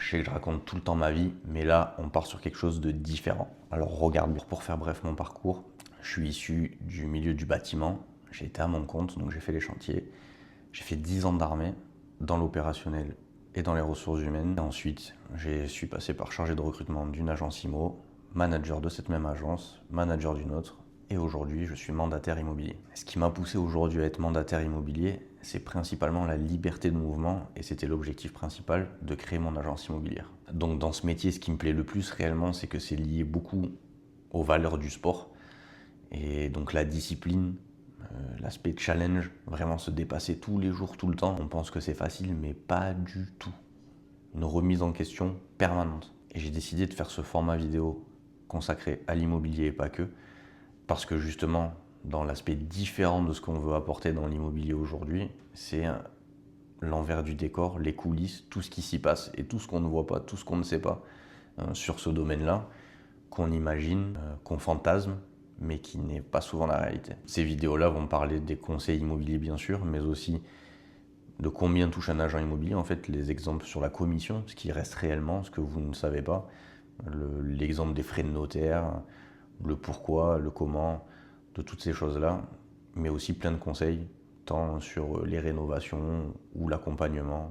Je sais que je raconte tout le temps ma vie, mais là, on part sur quelque chose de différent. Alors regarde, pour faire bref mon parcours, je suis issu du milieu du bâtiment. J'ai été à mon compte, donc j'ai fait les chantiers. J'ai fait 10 ans d'armée dans l'opérationnel et dans les ressources humaines. Et ensuite, je suis passé par chargé de recrutement d'une agence IMO, manager de cette même agence, manager d'une autre, et aujourd'hui, je suis mandataire immobilier. Ce qui m'a poussé aujourd'hui à être mandataire immobilier, c'est principalement la liberté de mouvement, et c'était l'objectif principal de créer mon agence immobilière. Donc dans ce métier, ce qui me plaît le plus réellement, c'est que c'est lié beaucoup aux valeurs du sport, et donc la discipline, l'aspect challenge, vraiment se dépasser tous les jours, tout le temps. On pense que c'est facile, mais pas du tout. Une remise en question permanente. Et j'ai décidé de faire ce format vidéo consacré à l'immobilier et pas que, parce que justement, dans l'aspect différent de ce qu'on veut apporter dans l'immobilier aujourd'hui, c'est l'envers du décor, les coulisses, tout ce qui s'y passe et tout ce qu'on ne voit pas, tout ce qu'on ne sait pas sur ce domaine-là, qu'on imagine, qu'on fantasme, mais qui n'est pas souvent la réalité. Ces vidéos-là vont parler des conseils immobiliers bien sûr, mais aussi de combien touche un agent immobilier, en fait, les exemples sur la commission, ce qui reste réellement, ce que vous ne savez pas, l'exemple des frais de notaire, le pourquoi, le comment, de toutes ces choses-là, mais aussi plein de conseils, tant sur les rénovations ou l'accompagnement.